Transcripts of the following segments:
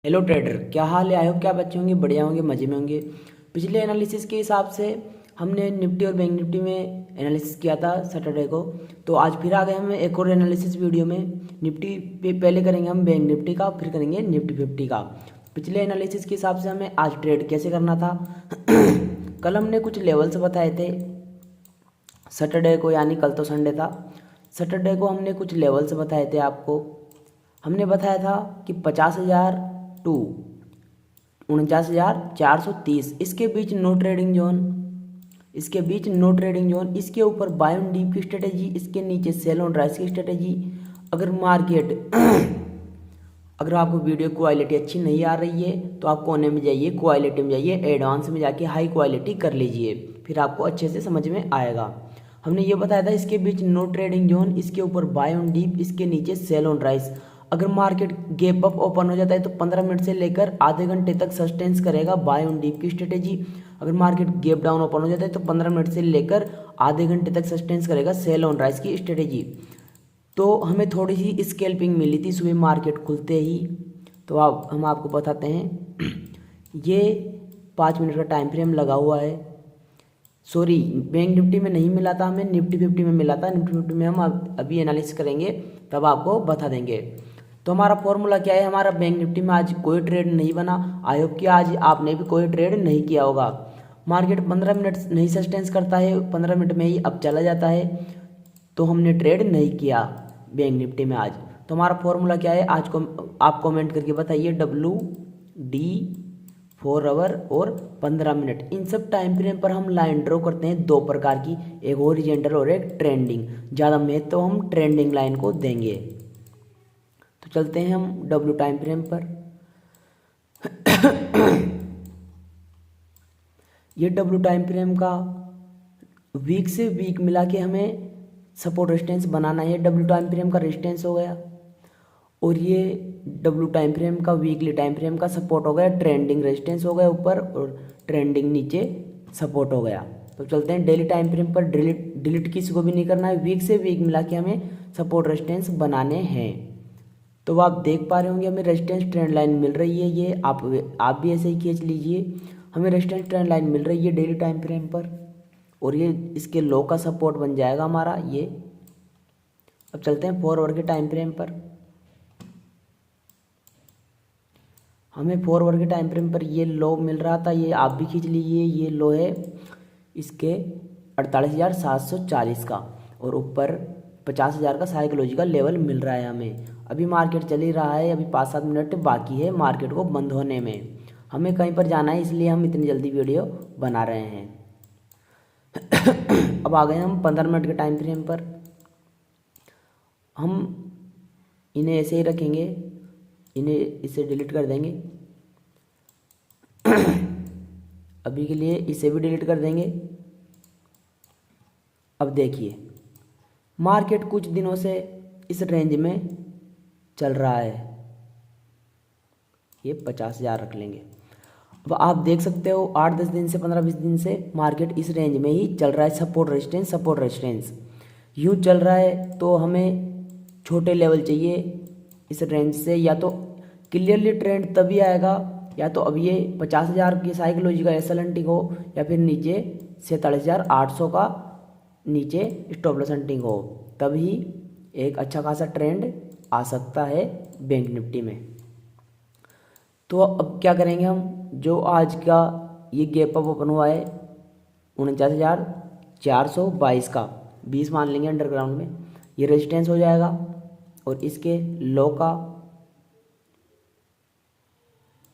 Hello trader, क्या हाल है? I hope क्या बच्चे होंगे, बढ़िया होंगे, मज़े में होंगे। पिछले एनालिसिस के हिसाब से हमने निफ्टी और बैंक निफ्टी में एनालिसिस किया था सैटरडे को। तो आज फिर आ गए हम एक और एनालिसिस वीडियो में। निफ्टी पे पहले करेंगे हम बैंक निफ्टी का, फिर करेंगे निफ्टी 50 का। पिछले एनालिसिस के हिसाब से हमें आज ट्रेड कैसे करना था कल हमने कुछ लेवल्स बताए थे सैटरडे को, यानी कल तो संडे था। सैटरडे को हमने कुछ लेवल्स बताए थे आपको। हमने बताया था कि 50,000 टू 49,430 इसके बीच नो ट्रेडिंग जोन, इसके बीच नो ट्रेडिंग जोन, इसके ऊपर बाय ऑन डीप की स्ट्रेटेजी, इसके नीचे सेल ऑन राइस की स्ट्रेटेजी। अगर मार्केट अगर आपको वीडियो क्वालिटी अच्छी नहीं आ रही है तो आप कोने में जाइए, क्वालिटी में जाइए, एडवांस में जाके हाई क्वालिटी कर लीजिए, फिर आपको अच्छे से समझ में आएगा। हमने ये बताया था इसके बीच नो ट्रेडिंग जोन, इसके ऊपर बाय ऑन डीप, इसके नीचे सेल ऑन राइस। अगर मार्केट गैप अप ओपन हो जाता है तो 15 मिनट से लेकर आधे घंटे तक सस्टेंस करेगा बाय ऑन डीप की स्ट्रेटेजी। अगर मार्केट गैप डाउन ओपन हो जाता है तो 15 मिनट से लेकर आधे घंटे तक सस्टेंस करेगा सेल ऑन राइस की स्ट्रेटेजी। तो हमें थोड़ी सी स्कैल्पिंग मिली थी सुबह मार्केट खुलते ही। तो हम आपको बताते हैं ये 5 मिनट का टाइम फ्रेम लगा हुआ है। सॉरी, बैंक निफ्टी में नहीं मिला था हमें, निफ्टी 50 में मिला था। निफ्टी 50 में हम अभी एनालिसिस करेंगे, तब आपको बता देंगे। तो हमारा फॉर्मूला क्या है? हमारा बैंक निफ्टी में आज कोई ट्रेड नहीं बना। आई होप कि आज आपने भी कोई ट्रेड नहीं किया होगा। मार्केट 15 मिनट नहीं सस्टेंस करता है, 15 मिनट में ही अब चला जाता है, तो हमने ट्रेड नहीं किया बैंक निफ्टी में आज। तो हमारा फॉर्मूला क्या है आज को आप कमेंट करके बताइए। WD 4 आवर और 15 मिनट, इन सब टाइम फ्रेम पर हम लाइन ड्रॉ करते हैं दो प्रकार की, एक हॉरिजॉन्टल और एक ट्रेंडिंग। ज़्यादा महत्व तो हम ट्रेंडिंग लाइन को देंगे। तो चलते हैं हम W टाइम फ्रेम पर। ये W टाइम फ्रेम का वीक से वीक मिला के हमें सपोर्ट रेजिस्टेंस बनाना है। W टाइम फ्रेम का रेजिस्टेंस हो गया, और ये W टाइम फ्रेम का वीकली टाइम फ्रेम का सपोर्ट हो गया, ट्रेंडिंग रेजिस्टेंस हो गया ऊपर और ट्रेंडिंग नीचे सपोर्ट हो गया। तो चलते हैं डेली टाइम फ्रेम पर। डिलीट किसी को भी नहीं करना है, वीक से वीक मिला के हमें सपोर्ट रेजिस्टेंस बनाने हैं। तो आप देख पा रहे होंगे हमें रेजिस्टेंस ट्रेंड लाइन मिल रही है। ये आप भी ऐसे ही खींच लीजिए, हमें रेजिस्टेंस ट्रेंड लाइन मिल रही है डेली टाइम फ्रेम पर, और ये इसके लो का सपोर्ट बन जाएगा हमारा ये। अब चलते हैं 4 आवर के टाइम फ्रेम पर। हमें 4 आवर के टाइम फ्रेम पर ये लो मिल रहा था, ये आप भी खींच लीजिए। ये लो है इसके 48,740 का, और ऊपर 50,000 का साइकोलॉजिकल लेवल मिल रहा है हमें। अभी मार्केट चल ही रहा है, अभी 5-7 मिनट बाकी है मार्केट को बंद होने में। हमें कहीं पर जाना है, इसलिए हम इतनी जल्दी वीडियो बना रहे हैं। अब आ गए हम 15 मिनट के टाइम फ्रेम पर। हम इन्हें ऐसे ही रखेंगे, इन्हें इसे डिलीट कर देंगे। अभी के लिए इसे भी डिलीट कर देंगे। अब देखिए मार्केट कुछ दिनों से इस रेंज में चल रहा है, ये 50,000 रख लेंगे। अब आप देख सकते हो 8-10 दिन से 15-20 दिन से मार्केट इस रेंज में ही चल रहा है, सपोर्ट रेजिस्टेंस यूँ चल रहा है। तो हमें छोटे लेवल चाहिए इस रेंज से, या तो क्लियरली ट्रेंड तभी आएगा, या तो अब ये 50,000 की साइकोलॉजी का एस एल हंटिंग हो, या फिर नीचे 47,800 का नीचे स्टॉप लॉस हंटिंग हो, तभी एक अच्छा खासा ट्रेंड आ सकता है बैंक निफ्टी में। तो अब क्या करेंगे हम, जो आज का ये गैप अप ओपन हुआ है 49,422 का, 20 मान लेंगे अंडरग्राउंड में, ये रेजिस्टेंस हो जाएगा, और इसके लो का,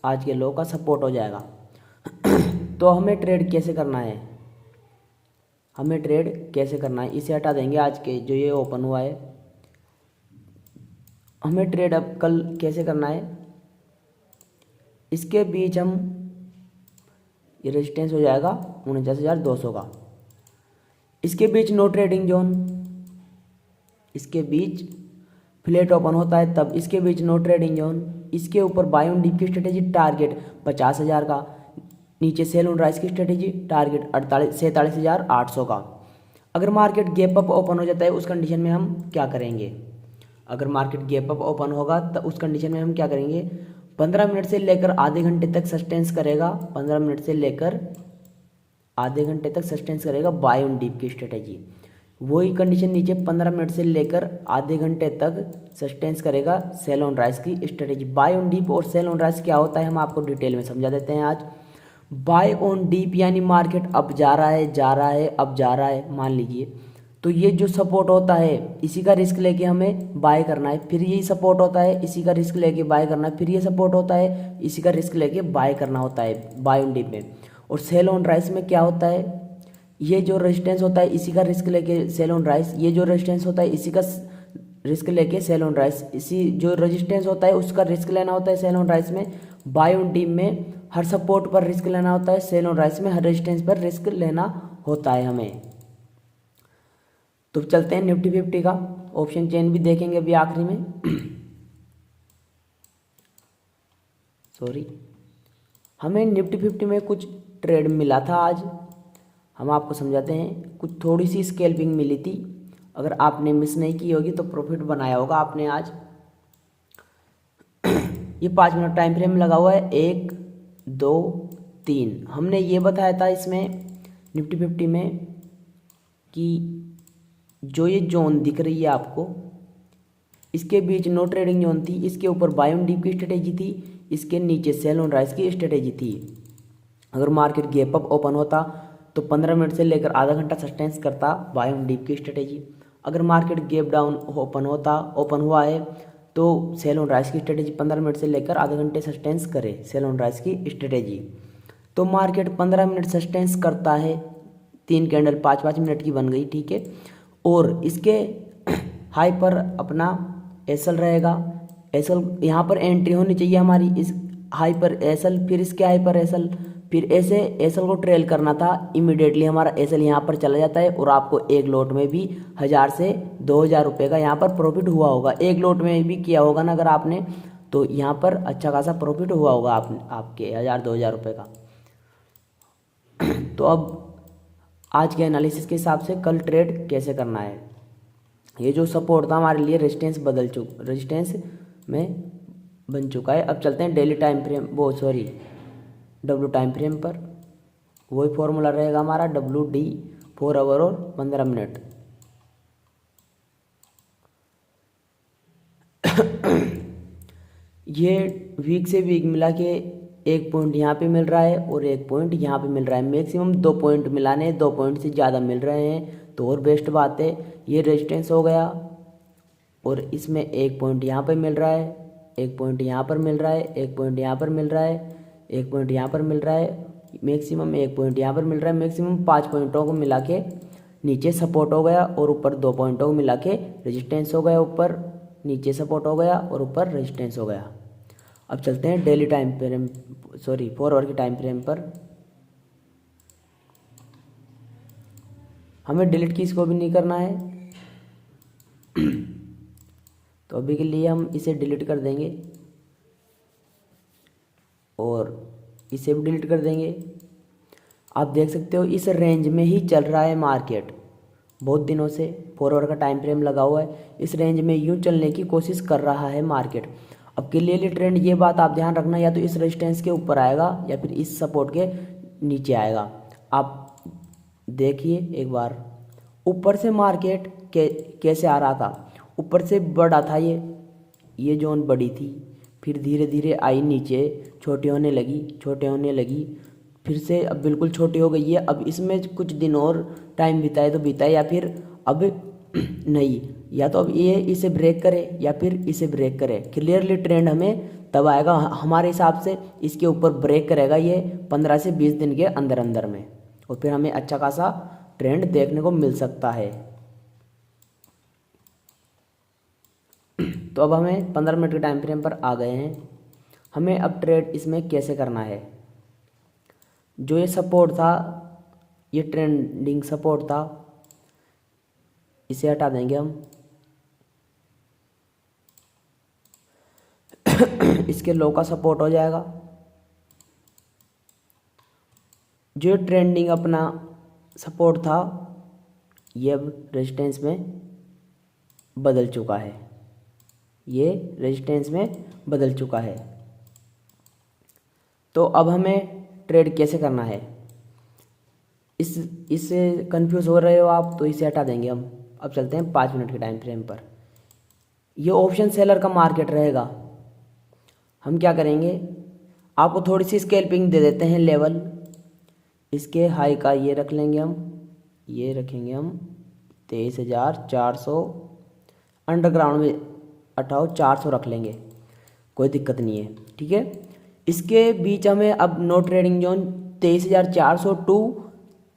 आज के लो का सपोर्ट हो जाएगा। तो हमें ट्रेड कैसे करना है, इसे हटा देंगे। आज के जो ये ओपन हुआ है, हमें ट्रेड अब कल कैसे करना है, इसके बीच हम ये रेजिस्टेंस हो जाएगा 49,200 का, इसके बीच नो ट्रेडिंग जोन, इसके बीच फ्लैट ओपन होता है तब, इसके बीच नो ट्रेडिंग जोन, इसके ऊपर बाय ऑन डीप की स्ट्रेटेजी, टारगेट 50,000 का, नीचे सेल ऑन राइस की स्ट्रेटेजी, टारगेट 47,800 का। अगर मार्केट गैप अप ओपन हो जाता है उस कंडीशन में हम क्या करेंगे, अगर मार्केट गैप अप ओपन होगा तो उस कंडीशन में हम क्या करेंगे, 15 मिनट से लेकर आधे घंटे तक सस्टेंस करेगा, 15 मिनट से लेकर आधे घंटे तक सस्टेंस करेगा बाय ऑन डीप की स्ट्रेटेजी। वही कंडीशन नीचे 15 मिनट से लेकर आधे घंटे तक सस्टेंस करेगा सेल ऑन राइज की स्ट्रेटेजी। बाय ऑन डीप और सेल ऑन राइज क्या होता है हम आपको डिटेल में समझा देते हैं आज। बाय ऑन डीप यानी मार्केट अब जा रहा है, जा रहा है, अब जा रहा है मान लीजिए, तो ये जो सपोर्ट होता है इसी का रिस्क लेके हमें बाय करना है, फिर यही सपोर्ट होता है इसी का रिस्क लेके बाय करना है, फिर ये सपोर्ट होता है इसी का रिस्क लेके बाय करना होता है बाय ऑन डीप में। और सेल ऑन राइज में क्या होता है, ये जो रेजिस्टेंस होता है इसी का रिस्क लेके सेल ऑन राइज, ये जो रेजिस्टेंस होता है इसी का रिस्क लेके सेल ऑन राइज, इसी जो रेजिस्टेंस होता है उसका रिस्क लेना होता है सेल ऑन राइज में। बाय ऑन डीप में हर सपोर्ट पर रिस्क लेना होता है, सेल ऑन राइज में हर रेजिस्टेंस पर रिस्क लेना होता है हमें। तो चलते हैं निफ्टी 50 का ऑप्शन चेन भी देखेंगे अभी आखिरी में। सॉरी, हमें निफ्टी 50 में कुछ ट्रेड मिला था आज, हम आपको समझाते हैं। कुछ थोड़ी सी स्कैल्पिंग मिली थी, अगर आपने मिस नहीं की होगी तो प्रॉफिट बनाया होगा आपने आज। ये 5 मिनट टाइम फ्रेम लगा हुआ है, 1 2 3। हमने ये बताया था इसमें निफ्टी 50 में कि जो ये जोन दिख रही है आपको, इसके बीच नो ट्रेडिंग जोन थी, इसके ऊपर बाय ऑन डीप की स्ट्रेटेजी थी, इसके नीचे सेल ऑन राइज की स्ट्रेटेजी थी। अगर मार्केट गैप अप ओपन होता तो 15 मिनट से लेकर आधा घंटा सस्टेंस करता बाय ऑन डीप की स्ट्रेटेजी। अगर मार्केट गैप डाउन ओपन हुआ है तो सेल ऑन राइज की स्ट्रेटेजी 15 मिनट से लेकर आधे घंटे सस्टेंस करे सेल ऑन राइज की स्ट्रेटेजी। तो मार्केट 15 मिनट सस्टेंस करता है, 3 कैंडल 5-5 मिनट की बन गई, ठीक है। और इसके हाई पर अपना एसएल रहेगा, एसएल यहाँ पर एंट्री होनी चाहिए हमारी, इस हाई पर एसएल, फिर इसके हाई पर एसएल, फिर ऐसे एसएल को ट्रेल करना था। इमीडिएटली हमारा एसएल यहाँ पर चला जाता है और आपको एक लोट में भी 1000 से 2000 रुपये का यहाँ पर प्रॉफिट हुआ होगा। एक लोट में भी किया होगा ना अगर आपने, तो यहाँ पर अच्छा खासा प्रॉफिट हुआ होगा आपके 1000-2000 रुपये का। तो अब आज के एनालिसिस के हिसाब से कल ट्रेड कैसे करना है। ये जो सपोर्ट था हमारे लिए रेजिस्टेंस में बन चुका है। अब चलते हैं daily time frame, W time frame पर। वही फॉर्मूला रहेगा हमारा WD 4 आवर और 15 मिनट। ये वीक से वीक मिला के 1 पॉइंट यहाँ पे मिल रहा है और 1 पॉइंट यहाँ पे मिल रहा है। मैक्सिमम 2 पॉइंट मिलाने, 2 पॉइंट से ज़्यादा मिल रहे हैं तो और बेस्ट बात है। ये रेजिस्टेंस हो गया और इसमें 1 पॉइंट यहाँ पे मिल रहा है, 1 पॉइंट यहाँ पर मिल रहा है, 1 पॉइंट यहाँ पर मिल रहा है, 1 पॉइंट यहाँ पर मिल रहा है, मैक्सिमम 1 पॉइंट यहाँ पर मिल रहा है। मैक्सिमम 5 पॉइंटों को मिला के नीचे सपोर्ट हो गया और ऊपर 2 पॉइंटों को मिला के रेजिस्टेंस हो गया, ऊपर नीचे सपोर्ट हो गया और ऊपर रेजिस्टेंस हो गया। अब चलते हैं डेली टाइम फ्रेम, 4 आवर की टाइम फ्रेम पर। हमें डिलीट की इसको भी नहीं करना है तो अभी के लिए हम इसे डिलीट कर देंगे और इसे भी डिलीट कर देंगे। आप देख सकते हो इस रेंज में ही चल रहा है मार्केट बहुत दिनों से, 4 आवर का टाइम फ्रेम लगा हुआ है, इस रेंज में यूं चलने की कोशिश कर रहा है मार्केट। अब क्लियरली ट्रेंड ये बात आप ध्यान रखना, या तो इस रेजिस्टेंस के ऊपर आएगा या फिर इस सपोर्ट के नीचे आएगा। आप देखिए एक बार ऊपर से मार्केट कैसे आ रहा था, ऊपर से बड़ा था ये जोन बड़ी थी, फिर धीरे धीरे आई नीचे, छोटी होने लगी, फिर से अब बिल्कुल छोटी हो गई है। अब इसमें कुछ दिन और टाइम बिताए तो बिताए, या फिर अब नहीं, या तो अब ये इसे ब्रेक करे या फिर इसे ब्रेक करे। क्लियरली ट्रेंड हमें तब आएगा हमारे हिसाब से, इसके ऊपर ब्रेक करेगा ये 15 से 20 दिन के अंदर में, और फिर हमें अच्छा खासा ट्रेंड देखने को मिल सकता है। तो अब हमें 15 मिनट के टाइम फ्रेम पर आ गए हैं। हमें अब ट्रेड इसमें कैसे करना है। जो ये सपोर्ट था, ये ट्रेंडिंग सपोर्ट था, इसे हटा देंगे हम। इसके लो का सपोर्ट हो जाएगा। जो ट्रेंडिंग अपना सपोर्ट था ये अब रेजिस्टेंस में बदल चुका है, ये रेजिस्टेंस में बदल चुका है। तो अब हमें ट्रेड कैसे करना है, इससे कंफ्यूज हो रहे हो आप, तो इसे हटा देंगे हम। अब चलते हैं 5 मिनट के टाइम फ्रेम पर। ये ऑप्शन सेलर का मार्केट रहेगा। हम क्या करेंगे, आपको थोड़ी सी स्केल्पिंग दे देते हैं लेवल। इसके हाई का ये रख लेंगे हम, ये रखेंगे हम 23,400। अंडरग्राउंड में हटाओ 400 रख लेंगे, कोई दिक्कत नहीं है, ठीक है। इसके बीच हमें अब नो ट्रेडिंग जोन 23,400 टू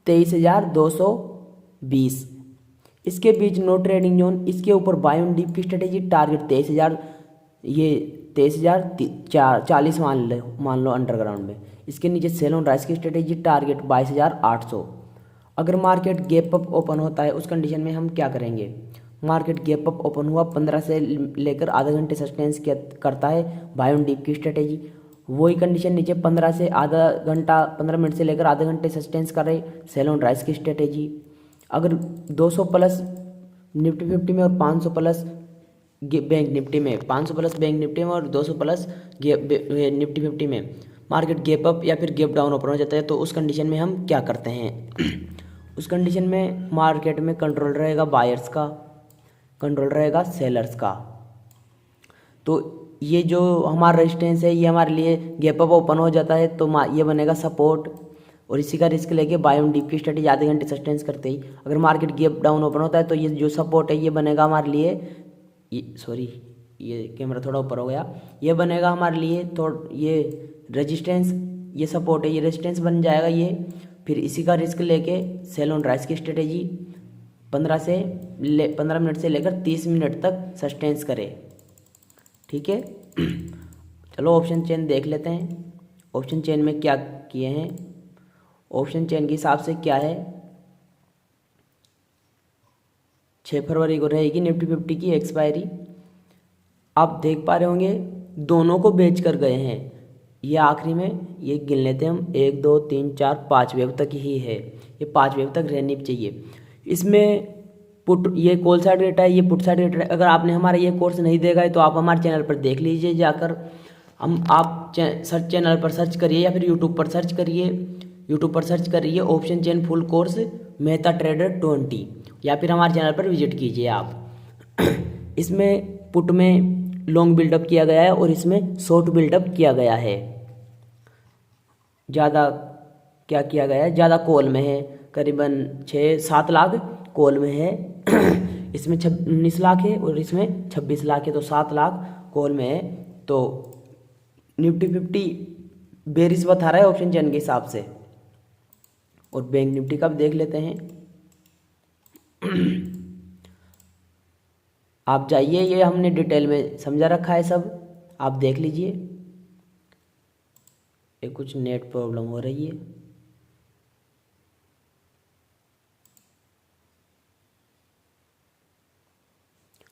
23,220, इसके बीच नो ट्रेडिंग जोन। इसके ऊपर बाय ऑन डिप की स्ट्रेटेजी, टारगेट 23,000, ये 23,040 मान लो अंडरग्राउंड में। इसके नीचे सेल ऑन राइस की स्ट्रेटेजी, टारगेट 22,800। अगर मार्केट गैप अप ओपन होता है उस कंडीशन में हम क्या करेंगे, मार्केट गैप अप ओपन हुआ 15 से लेकर आधे घंटे सस्टेंस करता है बाय ऑन डिप की स्ट्रेटेजी, वही कंडीशन नीचे 15 से आधा घंटा 15 मिनट से लेकर आधे घंटे सस्टेंस कर रहे सेल ऑन राइस की स्ट्रेटेजी। अगर 200 प्लस निफ्टी 50 में और 500 प्लस बैंक निफ्टी में, 500 प्लस बैंक निफ्टी में और 200 प्लस निफ्टी 50 में मार्केट गैप अप या फिर गैप डाउन ओपन हो जाता है, तो उस कंडीशन में हम क्या करते हैं उस कंडीशन में मार्केट में कंट्रोल रहेगा बायर्स का, कंट्रोल रहेगा सेलर्स का। तो ये जो हमारा रेजिस्टेंस है ये हमारे लिए गैप अप ओपन हो जाता है तो ये बनेगा सपोर्ट, और इसी का रिस्क लेके बाय ऑन डिप की स्ट्रेटेजी आधे घंटे सस्टेंस करते ही अगर मार्केट गैप डाउन ओपन होता है तो ये जो सपोर्ट है ये बनेगा हमारे लिए, ये कैमरा थोड़ा ऊपर हो गया, ये बनेगा हमारे लिए ये रेजिस्टेंस, ये सपोर्ट है, ये रेजिस्टेंस बन जाएगा ये। फिर इसी का रिस्क लेके सेल ऑन राइस की स्ट्रेटेजी 15 मिनट से लेकर 30 मिनट तक सस्टेंस करे, ठीक है। चलो ऑप्शन चेन देख लेते हैं, ऑप्शन चेन में क्या किए हैं। ऑप्शन चेन के हिसाब से क्या है, 6 फरवरी को रहेगी निफ्टी 50 की एक्सपायरी। आप देख पा रहे होंगे दोनों को बेच कर गए हैं, ये आखिरी में ये गिन लेते हैं हम 1 2 3 4 5 वेव तक ही है, ये 5 वेव तक रहनी चाहिए। इसमें पुट, ये कॉल साइड रेट है, ये पुट साइड रेट है। अगर आपने हमारा ये कोर्स नहीं देखा है तो आप हमारे चैनल पर देख लीजिए जाकर। आप सर्च चैनल पर सर्च करिए या फिर यूट्यूब पर सर्च करिए option chain full course Mehta trader 20, या फिर हमारे चैनल पर विजिट कीजिए आप। इसमें पुट में लॉन्ग बिल्डअप किया गया है और इसमें शॉर्ट बिल्डअप किया गया है। ज़्यादा क्या किया गया है, ज़्यादा कॉल में है, करीबन 6-7 लाख कॉल में है इसमें 19 लाख है और इसमें 26 लाख है, तो 7 लाख कॉल में है। तो निफ्टी 50 बेरिस बता रहा है ऑप्शन चेन के हिसाब से, और बैंक निफ्टी का भी देख लेते हैं। आप जाइए, ये हमने डिटेल में समझा रखा है सब, आप देख लीजिए। ये कुछ नेट प्रॉब्लम हो रही है,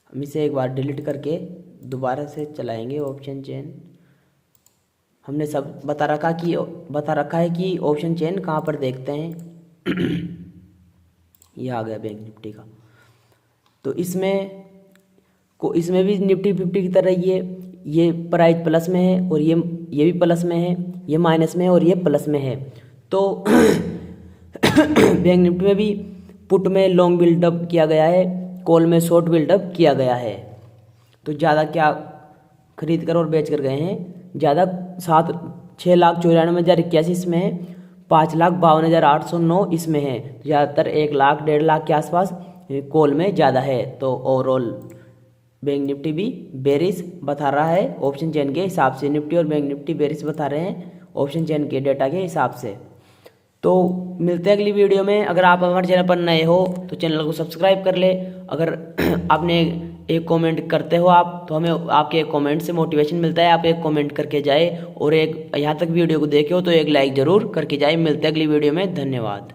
हम इसे एक बार डिलीट करके दोबारा से चलाएंगे ऑप्शन चेन। हमने सब बता रखा है कि ऑप्शन चेन कहाँ पर देखते हैं। ये आ गया बैंक निफ्टी का। तो इसमें भी निफ्टी 50 की तरह ये प्राइस प्लस में है और ये भी प्लस में है, ये माइनस में है और ये प्लस में है। तो बैंक निफ्टी में भी पुट में लॉन्ग बिल्डअप किया गया है, कॉल में शॉर्ट बिल्डअप किया गया है। तो ज़्यादा क्या खरीद कर और बेच कर गए हैं, ज़्यादा 6,94,81 इसमें है, 5,52,809 इसमें है। ज़्यादातर 1 लाख 1.5 लाख के आसपास कॉल में ज़्यादा है। तो ओवरऑल बैंक निफ्टी भी बेरिस बता रहा है ऑप्शन चेन के हिसाब से, निफ्टी और बैंक निफ्टी बेरिस बता रहे हैं ऑप्शन चेन के डेटा के हिसाब से। तो मिलते हैं अगली वीडियो में। अगर आप हमारे चैनल पर नए हो तो चैनल को सब्सक्राइब कर ले। अगर आपने एक कमेंट करते हो आप, तो हमें आपके एक कमेंट से मोटिवेशन मिलता है। आप एक कमेंट करके जाए और एक यहाँ तक वीडियो को देखे हो तो एक लाइक ज़रूर करके जाए। मिलते हैं अगली वीडियो में, धन्यवाद।